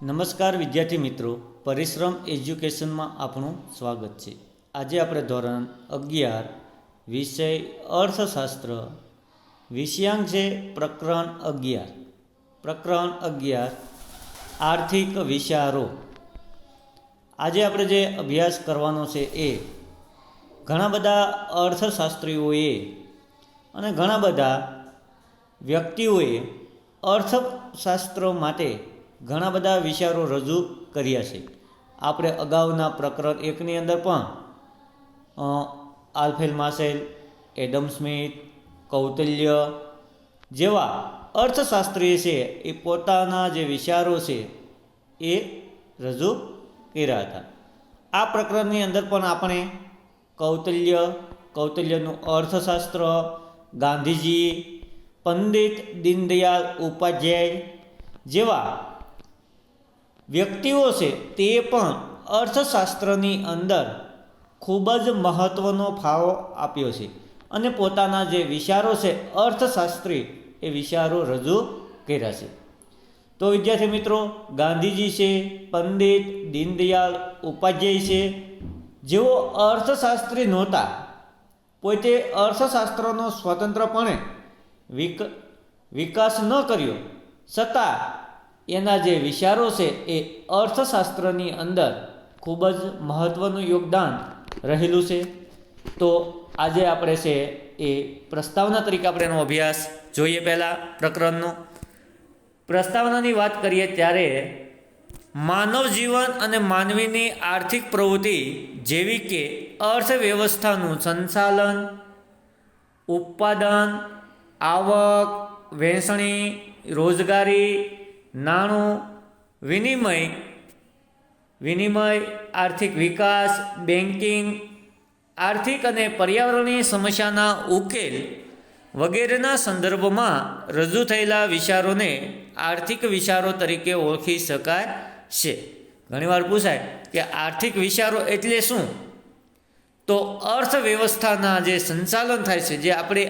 નમસ્કાર વિદ્યાર્થી મિત્રો, પરિશ્રમ એજ્યુકેશનમાં આપણું સ્વાગત છે। આજે આપણે ધોરણ 11 વિષય અર્થશાસ્ત્ર વિષયાંક છે પ્રકરણ 11 આર્થિક વિચારો। આજે આપણે જે અભ્યાસ કરવાનો છે એ ઘણા બધા અર્થશાસ્ત્રીઓએ અને ઘણા બધા વ્યક્તિઓએ અર્થશાસ્ત્ર માટે ઘણા બધા વિચારો રજૂ કર્યા છે। આપણે અગાઉના પ્રકરણ 1ની અંદર પણ Alfred Marshall, Adam Smith, Kautilya જેવા અર્થશાસ્ત્રી છે એ પોતાના જે વિચારો છે એ રજૂ કર્યા હતા। આ પ્રકરણની અંદર પણ આપણે કૌટિલ્યનું અર્થશાસ્ત્ર, ગાંધીજી, પંડિત દીનદયાળ ઉપાધ્યાય જેવા વ્યક્તિઓ છે તે પણ અર્થશાસ્ત્રની અંદર ખૂબ જ મહત્ત્વનો ફાળો આપ્યો છે અને પોતાના જે વિચારો છે અર્થશાસ્ત્રી એ વિચારો રજૂ કર્યા છે। તો વિદ્યાર્થી મિત્રો, ગાંધીજી છે, પંડિત દીનદયાળ ઉપાધ્યાય છે, જેઓ અર્થશાસ્ત્રી નહોતા, પોતે અર્થશાસ્ત્રનો સ્વતંત્રપણે વિકાસ ન કર્યો, છતાં એના જે વિચારો છે એ અર્થશાસ્ત્રની અંદર ખૂબ જ મહત્ત્વનું યોગદાન રહેલું છે। તો આજે આપણે છે એ પ્રસ્તાવના તરીકે આપણે એનો અભ્યાસ જોઈએ। પહેલાં પ્રકરણનો પ્રસ્તાવનાની વાત કરીએ ત્યારે માનવ જીવન અને માનવીની આર્થિક પ્રવૃત્તિ જેવી કે અર્થવ્યવસ્થાનું સંચાલન, ઉત્પાદન, આવક, વહેંચણી, રોજગારી, નાણું, વિનિમય, આર્થિક વિકાસ, બેન્કિંગ, આર્થિક અને પર્યાવરણીય સમસ્યાના ઉકેલ વગેરેના સંદર્ભમાં રજૂ થયેલા વિચારોને આર્થિક વિચારો તરીકે ઓળખી શકાય છે। ઘણીવાર પૂછાય કે આર્થિક વિચારો એટલે શું? તો અર્થવ્યવસ્થાના જે સંચાલન થાય છે, જે આપણે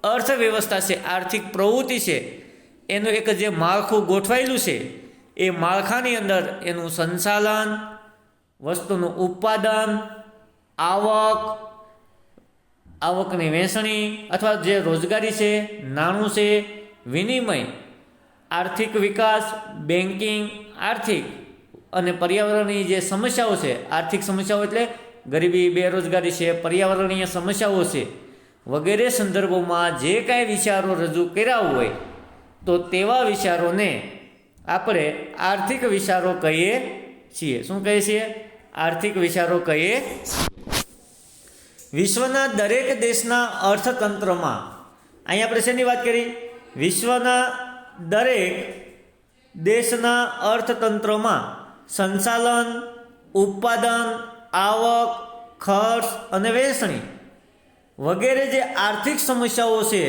અર્થવ્યવસ્થા છે, આર્થિક પ્રવૃત્તિ છે, એનું એક જે માળખું ગોઠવાયેલું છે એ માળખાની અંદર એનું સંચાલન, વસ્તુનું ઉત્પાદન, આવકની વહેંચણી અથવા જે રોજગારી છે, નાણું છે, વિનિમય, આર્થિક વિકાસ, બેન્કિંગ, આર્થિક અને પર્યાવરણીય જે સમસ્યાઓ છે, આર્થિક સમસ્યાઓ એટલે ગરીબી, બેરોજગારી છે, પર્યાવરણીય સમસ્યાઓ છે વગેરે સંદર્ભોમાં જે કાંઈ વિચારો રજૂ કર્યા હોય તો તેવા વિચારોને આપણે આર્થિક વિચારો કહીએ છીએ। શું કહીએ છીએ? આર્થિક વિચારો કહીએ છીએ। વિશ્વના દરેક દેશના અર્થતંત્રમાં, અહીં આપણે શેની વાત કરી? વિશ્વના દરેક દેશના અર્થતંત્રમાં સંચાલન, ઉત્પાદન, આવક, ખર્ચ અને વહેંચણી વગેરે જે આર્થિક સમસ્યાઓ છે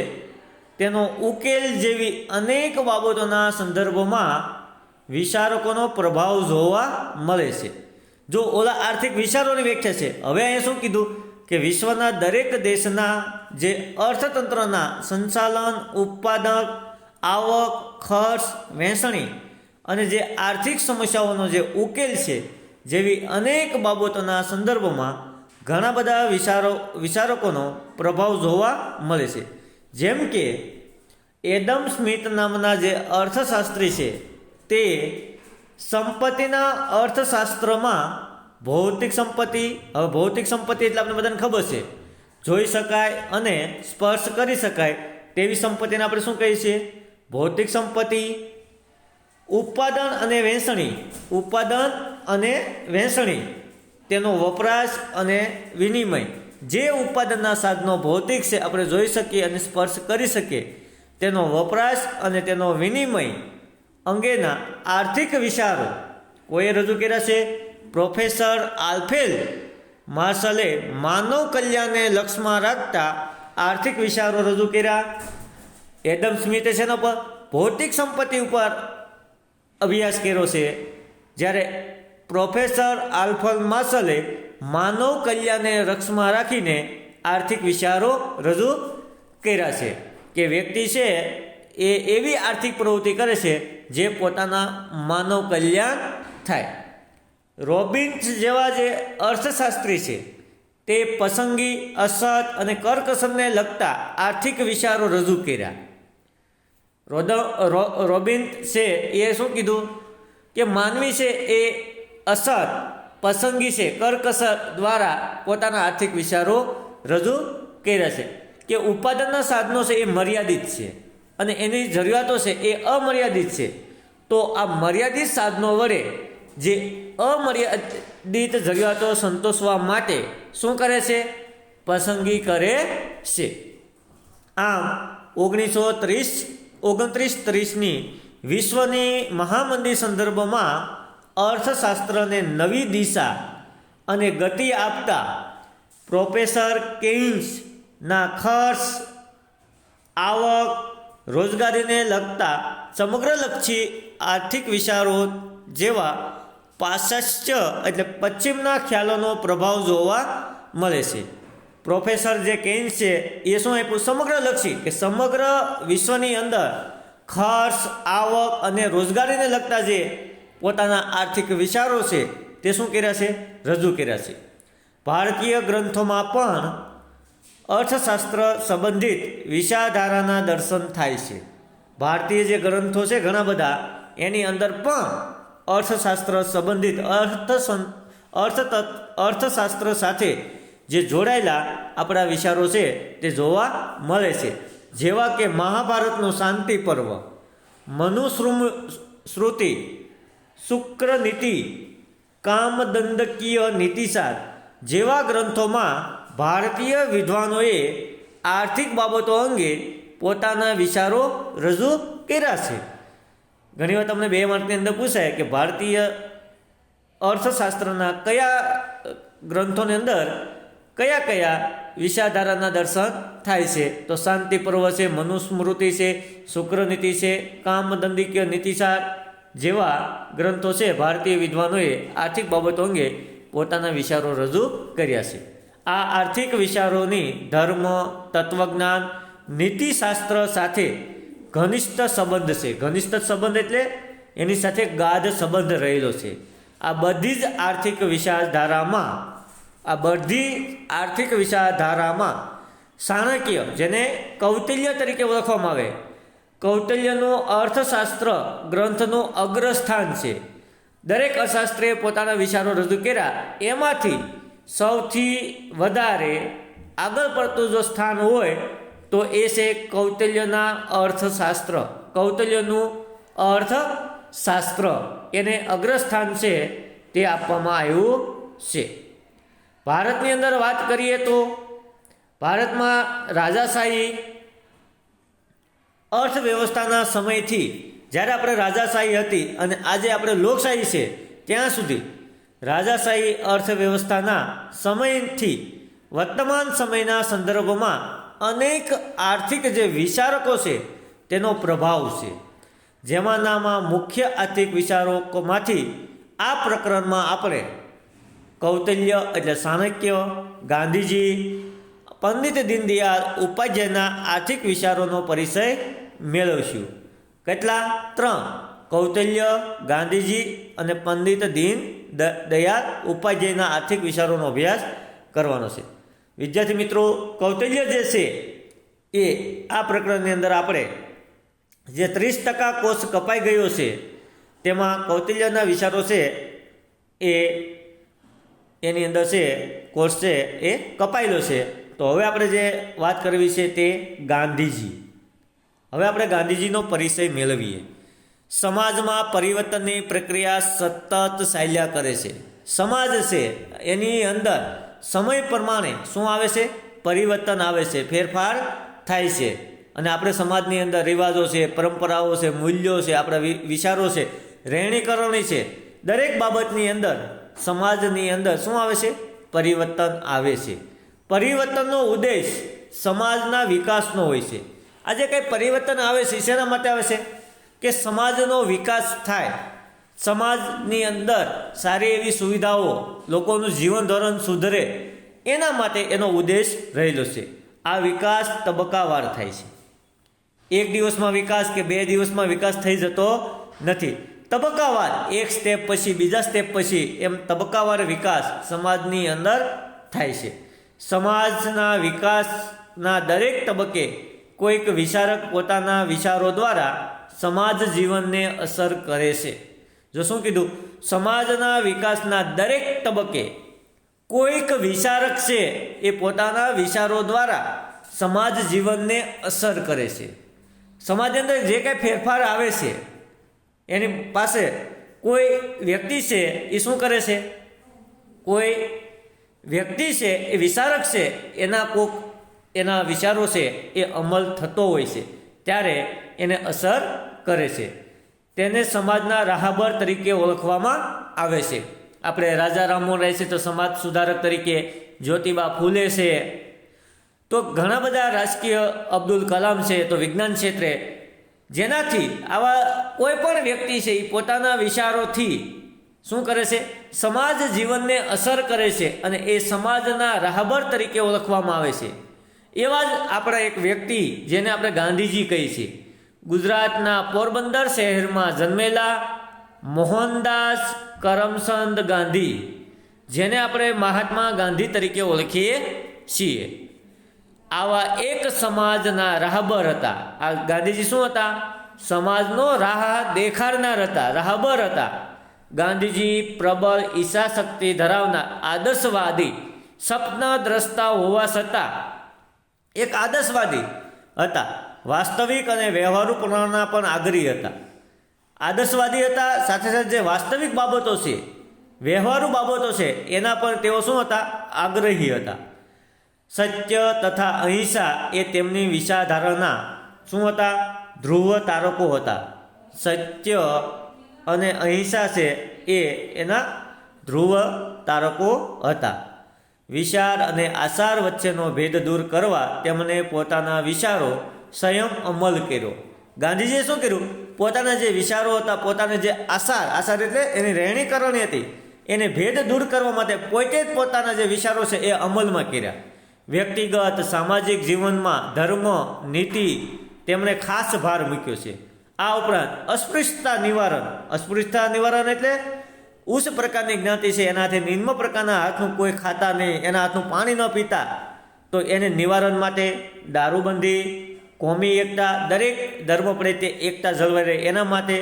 તેનો ઉકેલ જેવી અનેક બાબતોના સંદર્ભમાં વિચારકોનો પ્રભાવ જોવા મળે છે। જો ઓલા આર્થિક વિચારોની વ્યાખ્યા છે, હવે અહીંયા શું કીધું કે વિશ્વના દરેક દેશના જે અર્થતંત્રના સંચાલન, ઉત્પાદન, આવક, ખર્ચ, વહેંચણી અને જે આર્થિક સમસ્યાઓનો જે ઉકેલ છે જેવી અનેક બાબતોના સંદર્ભમાં ઘણા બધા વિચારકોનો પ્રભાવ જોવા મળે છે। જેમ કે એડમ સ્મિથ નામના જે અર્થશાસ્ત્રી છે તે સંપત્તિના અર્થશાસ્ત્રમાં ભૌતિક સંપત્તિ એટલે આપણે બધાને ખબર છે, જોઈ શકાય અને સ્પર્શ કરી શકાય તેવી સંપત્તિને આપણે શું કહીએ છીએ? ભૌતિક સંપત્તિ। ઉત્પાદન અને વહેંચણી, તેનો વપરાશ અને વિનિમય, જે ઉત્પાદનના સાધનો ભૌતિક છે, આપણે જોઈ શકીએ અને સ્પર્શ કરી શકીએ, તેનો વપરાશ અને તેનો વિનિમય અંગેના આર્થિક વિચારો કોઈએ રજૂ કર્યા છે? પ્રોફેસર આલ્ફ્રેડ માર્શલે માનવ કલ્યાણને લક્ષ્યમાં રાખતા આર્થિક વિચારો રજૂ કર્યા। એડમ સ્મિથે શેના પર? ભૌતિક સંપત્તિ ઉપર અભ્યાસ કર્યો છે, જ્યારે પ્રોફેસર આલ્ફ્રેડ માર્શલે માનવ કલ્યાણને લક્ષ્યમાં રાખીને આર્થિક વિચારો રજૂ કર્યા છે કે વ્યક્તિ છે એ એવી આર્થિક પ્રવૃત્તિ કરે છે જે પોતાના માનવ કલ્યાણ થાય. રોબિન્સ જેવા જે અર્થશાસ્ત્રી છે તે પસંદગી, અસત અને કરકસરને લગતા આર્થિક વિચારો રજૂ કર્યા. રોબિન્સે એ શું કીધું કે માનવી છે એ અસત, પસંદગી છે, કરકસર દ્વારા પોતાના આર્થિક વિચારો રજૂ કર્યા છે કે ઉત્પાદનના સાધનો છે એ મર્યાદિત છે અને એની જરૂરિયાતો છે એ અમર્યાદિત છે. તો આ મર્યાદિત સાધનો વડે જે અમર્યાદિત જરૂરિયાતો સંતોષવા માટે શું કરે છે? પસંદગી કરે છે. આમ 1929-30ની વિશ્વની મહામંદી સંદર્ભમાં અર્થશાસ્ત્રને નવી દિશા અને ગતિ આપતા પ્રોફેસર કેઇન્સના ખર્ચ, આવક, રોજગારીને લગતા સમગ્રલક્ષી આર્થિક વિચારો જેવા પાશ્ચાત્ય એટલે પશ્ચિમના ખ્યાલોનો પ્રભાવ જોવા મળે છે. પ્રોફેસર જે કેઇન્સ છે એ શું આપ્યું? સમગ્રલક્ષી, કે સમગ્ર વિશ્વની અંદર ખર્ચ, આવક અને રોજગારીને લગતા જે પોતાના આર્થિક વિચારો છે તે શું કર્યા છે? રજૂ કર્યા છે. ભારતીય ગ્રંથોમાં પણ અર્થશાસ્ત્ર સંબંધિત વિચારધારાના દર્શન થાય છે. ભારતીય જે ગ્રંથો છે ઘણા બધા, એની અંદર પણ અર્થશાસ્ત્ર સંબંધિત અર્થશાસ્ત્ર સાથે જે જોડાયેલા આપણા વિચારો છે તે જોવા મળે છે. જેવા કે મહાભારતનું શાંતિ પર્વ, મનુસ્મૃતિ, શુક્રનીતિ, કામદંડકીય નીતિસાર જેવા ગ્રંથોમાં ભારતીય વિદ્વાનોએ આર્થિક બાબતો અંગે પોતાના વિચારો રજૂ કર્યા છે. ઘણીવાર તમને 2 માર્કની અંદર પૂછાય કે ભારતીય અર્થશાસ્ત્રના કયા ગ્રંથોની અંદર કયા કયા વિચારધારાના દર્શન થાય છે? તો શાંતિ પર્વ છે, મનુસ્મૃતિ છે, શુક્રનીતિ છે, કામદંડિકીય નીતિસાર જેવા ગ્રંથો છે ભારતીય વિદ્વાનોએ આર્થિક બાબતો અંગે પોતાના વિચારો રજૂ કર્યા છે. આ આર્થિક વિચારોની ધર્મ, તત્વજ્ઞાન, નીતિશાસ્ત્ર સાથે ઘનિષ્ઠ સંબંધ છે. ઘનિષ્ઠ સંબંધ એટલે એની સાથે ગાઢ સંબંધ રહેલો છે. આ બધી જ આર્થિક વિચારધારામાં ચાણક્ય, જેને કૌટિલ્ય તરીકે ઓળખવામાં આવે, કૌટિલ્યનું અર્થશાસ્ત્ર ગ્રંથનું અગ્રસ્થાન છે. દરેક અર્થશાસ્ત્રીએ પોતાના વિચારો રજૂ કર્યા, એમાંથી સૌથી વધારે આગળ પડતું જો સ્થાન હોય તો એ છે કૌટિલ્યના અર્થશાસ્ત્ર. કૌટિલ્યનું અર્થશાસ્ત્ર એને અગ્રસ્થાન છે તે આપવામાં આવ્યું છે. ભારતની અંદર વાત કરીએ તો ભારતમાં રાજાશાહી અર્થવ્યવસ્થાના સમયથી, જ્યારે આપણે રાજાશાહી હતી અને આજે આપણે લોકશાહી છે, ત્યાં સુધી રાજાશાહી અર્થવ્યવસ્થાના સમયથી વર્તમાન સમયના સંદર્ભમાં અનેક આર્થિક જે વિચારકો છે તેનો પ્રભાવ છે. જેમાંનામાં મુખ્ય આર્થિક વિચારકોમાંથી આ પ્રકરણમાં આપણે કૌટિલ્ય એટલે ચાણક્ય, ગાંધીજી, પંડિત દીનદયાળ ઉપાધ્યાયના આર્થિક વિચારોનો પરિચય મેળવીશું. કેટલા? 3. કૌટિલ્ય, ગાંધીજી અને પંડિત દીનદયાળ ઉપાધ્યાયના આર્થિક વિચારોનો અભ્યાસ કરવાનો છે. વિદ્યાર્થી મિત્રો, કૌટિલ્ય જે છે એ આ પ્રકરણની અંદર આપણે જે 30% કોર્સ કપાઈ ગયો છે તેમાં કૌટિલ્યના વિચારો છે એની અંદર છે કોર્સ છે એ કપાયેલો છે. તો હવે આપણે જે વાત કરવી છે તે ગાંધીજી. હવે આપણે ગાંધીજીનો પરિચય મેળવીએ. સમાજમાં પરિવર્તનની પ્રક્રિયા સતત ચાલ્યા કરે છે. સમાજ છે એની અંદર સમય પ્રમાણે શું આવે છે? પરિવર્તન આવે છે, ફેરફાર થાય છે. અને આપણે સમાજની અંદર રિવાજો છે, પરંપરાઓ છે, મૂલ્યો છે, આપણા વિચારો છે, રહેણીકરણી છે, દરેક બાબતની અંદર સમાજની અંદર શું આવે છે? પરિવર્તન આવે છે. પરિવર્તનનો ઉદ્દેશ સમાજના વિકાસનો હોય છે. આજે કંઈ પરિવર્તન આવે છે શેના માટે આવે છે? કે સમાજનો વિકાસ થાય, સમાજની અંદર સારી એવી સુવિધાઓ, લોકોનું જીવન ધોરણ સુધરે, એના માટે એનો ઉદ્દેશ રહેલો છે. આ વિકાસ તબક્કાવાર થાય છે. એક દિવસમાં વિકાસ કે 2 દિવસમાં વિકાસ થઈ જતો નથી. તબક્કાવાર એક સ્ટેપ પછી બીજા સ્ટેપ પછી એમ તબક્કાવાર વિકાસ સમાજની અંદર થાય છે. સમાજના વિકાસના દરેક તબક્કે કોઈક વિચારક પોતાના વિચારો દ્વારા સમાજ જીવનને અસર કરે છે. જો શું કીધું? સમાજના વિકાસના દરેક તબક્કે કોઈક વિચારક છે એ પોતાના વિચારો દ્વારા સમાજ જીવનને અસર કરે છે. સમાજની અંદર જે કાંઈ ફેરફાર આવે છે એની પાસે કોઈ વ્યક્તિ છે એ શું કરે છે? કોઈ વ્યક્તિ છે એ વિચારક છે, એના વિચારો છે એ અમલ થતો હોય છે ત્યારે એને અસર કરે છે. તેને સમાજના રાહબર તરીકે ઓળખવામાં આવે છે. આપણે રાજા રામમોહન રાય છે તો સમાજ સુધારક તરીકે, જ્યોતિબા ફૂલે છે તો ઘણા બધા રાજકીય, અબ્દુલ કલામ છે તો વિજ્ઞાન ક્ષેત્રે, જેનાથી આવા કોઈ પણ વ્યક્તિ છે એ પોતાના વિચારોથી શું કરે છે? સમાજ જીવનને અસર કરે છે અને એ સમાજના રાહબર તરીકે ઓળખવામાં આવે છે. એવા જ આપણા એક વ્યક્તિ જેને આપણે ગાંધીજી કહીએ છીએ, ગુજરાતના પોરબંદર શહેરમાં જન્મેલા મોહનદાસ કરમચંદ ગાંધી, જેને આપણે મહાત્મા ગાંધી તરીકે ઓળખીએ છીએ, આવા એક સમાજના રાહબર હતા. આ ગાંધીજી શું હતા? સમાજનો રાહ દેખાડનાર હતા, રાહબર હતા. ગાંધીજી પ્રબળ ઈચ્છાશક્તિ ધરાવનાર આદર્શવાદી, સપનાદ્રષ્ટા હોવા છતાં એક આદર્શવાદી હતા. વાસ્તવિક અને વ્યવહારુપણાના પણ આગ્રહી હતા. આદર્શવાદી હતા, સાથે સાથે જે વાસ્તવિક બાબતો છે, વ્યવહારુ બાબતો છે એના પર તેઓ શું હતા? આગ્રહી હતા. સત્ય તથા અહિંસા એ તેમની વિચારધારાના શું હતા? ધ્રુવ તારકો હતા. સત્ય અને અહિંસા છે એ એના ધ્રુવ તારકો હતા. વિચાર અને આચાર વચ્ચેનો ભેદ દૂર કરવા તેમણે પોતાના વિચારો સંયમ અમલ કર્યો. ગાંધીજીએ શું કર્યું? પોતાના જે વિચારો હતા, પોતાના જે આચાર એટલે એની રહેણી કરણી હતી, એને ભેદ દૂર કરવા માટે પોતે જ પોતાના જે વિચારો છે એ અમલમાં કર્યા. વ્યક્તિગત સામાજિક જીવનમાં ધર્મ, નીતિ તેમણે ખાસ ભાર મૂક્યો છે. આ ઉપરાંત અસ્પૃશ્યતા નિવારણ એટલે ઉચ્ચ પ્રકારની જ્ઞાતિ છે એનાથી નિમ્ન પ્રકારના હાથનું કોઈ ખાતા નહીં, એના હાથનું પાણી ન પીતા, તો એને નિવારણ માટે દારૂબંધી, કોમી એકતા, દરેક ધર્મ પ્રત્યે એકતા જળવાઈ રહે એના માટે,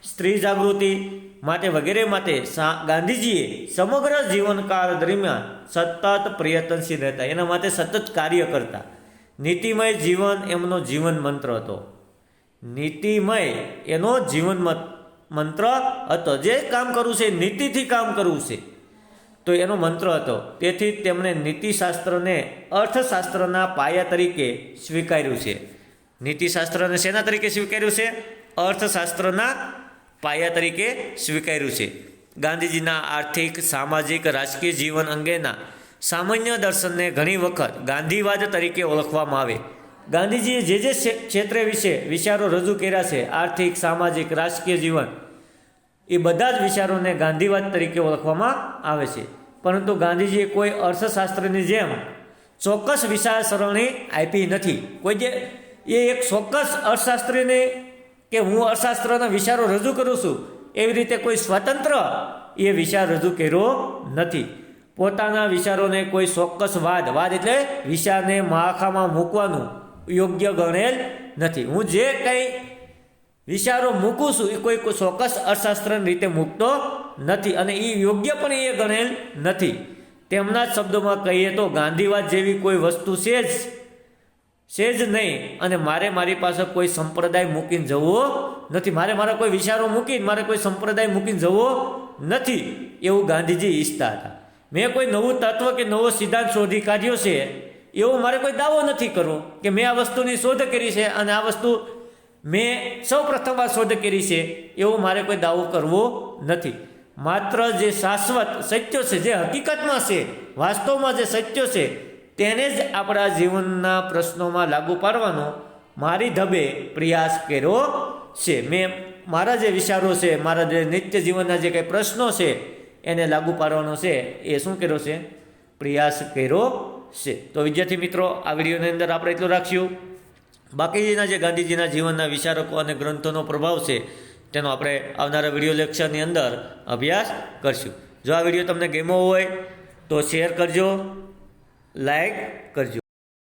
સ્ત્રી જાગૃતિ માટે વગેરે માટે ગાંધીજીએ સમગ્ર જીવનકાળ દરમિયાન સતત પ્રયત્નશીલ રહેતા, એના માટે સતત કાર્ય કરતા. નીતિમય જીવન એમનો જીવન મંત્ર હતો. નીતિમય એનો જીવન મંત્ર હતો. જે કામ કરવું છે નીતિથી કામ કરવું છે તો એનો મંત્ર હતો. તેથી તેમણે નીતિશાસ્ત્રને અર્થશાસ્ત્રના પાયા તરીકે સ્વીકાર્યું છે. નીતિશાસ્ત્રને શેના તરીકે સ્વીકાર્યું છે? અર્થશાસ્ત્રના પાયા તરીકે સ્વીકાર્યું છે. ગાંધીજીના આર્થિક, સામાજિક, રાજકીય જીવન અંગેના સામાન્ય દર્શનને ઘણી વખત ગાંધીવાદ તરીકે ઓળખવામાં આવે. ગાંધીજીએ જે ક્ષેત્રે વિશે વિચારો રજૂ કર્યા છે, આર્થિક, સામાજિક, રાજકીય જીવન, એ બધા જ વિચારોને ગાંધીવાદ તરીકે ઓળખવામાં આવે છે. પરંતુ ગાંધીજીએ કોઈ અર્થશાસ્ત્રની જેમ ચોક્કસ વિચારસરણી આપી નથી. કોઈ જે એ એક ચોક્કસ અર્થશાસ્ત્રીને કે હું અર્થશાસ્ત્રના વિચારો રજૂ કરું છું એવી રીતે કોઈ સ્વતંત્ર એ વિચાર રજૂ કર્યો નથી. પોતાના વિચારોને કોઈ ચોક્કસ વાદ એટલે વિચારને માળખામાં મૂકવાનું યોગ્ય ગણેલ નથી. હું જે કંઈ વિચારો મૂકું છું એ કોઈ ચોક્કસ અર્થશાસ્ત્રની રીતે મૂકતો નથી અને એ યોગ્ય પણ એ ગણેલ નથી. તેમના જ શબ્દોમાં કહીએ તો ગાંધીવાદ જેવી કોઈ વસ્તુ છે જ નહીં અને મારી પાસે કોઈ સંપ્રદાય મૂકીને જવો નથી. મારા કોઈ વિચારો મૂકીને મારે કોઈ સંપ્રદાય મૂકીને જવો નથી, એવું ગાંધીજી ઈચ્છતા હતા. મેં કોઈ નવું તત્વ કે નવો સિદ્ધાંત શોધી કાઢ્યો છે એવો મારે કોઈ દાવો નથી કરવો કે મેં આ વસ્તુની શોધ કરી છે અને આ વસ્તુ મેં સૌ પ્રથમ આ શોધ કરી છે, એવો મારે કોઈ દાવો કરવો નથી. માત્ર જે શાશ્વત સત્યો છે, જે હકીકતમાં છે, વાસ્તવમાં જે સત્યો છે તેને જ આપણા જીવનના પ્રશ્નોમાં લાગુ પાડવાનો મારી ઢબે પ્રયાસ કર્યો છે. મેં મારા જે વિચારો છે, મારા જે નિત્ય જીવનના જે કંઈ પ્રશ્નો છે એને લાગુ પાડવાનો છે એ શું કર્યો છે? પ્રયાસ કર્યો છે. તો વિદ્યાર્થી મિત્રો, આ વિડીયોની અંદર આપણે એટલું રાખશું. બાકીના જે ગાંધીજીના જીવનના વિચારકો અને ગ્રંથોનો પ્રભાવ છે તેનો આપણે આવનારા વિડીયો લેક્ચરની અંદર અભ્યાસ કરશું. જો આ વિડીયો તમને ગમ્યો હોય તો શેર કરજો, લાઈક કરજો.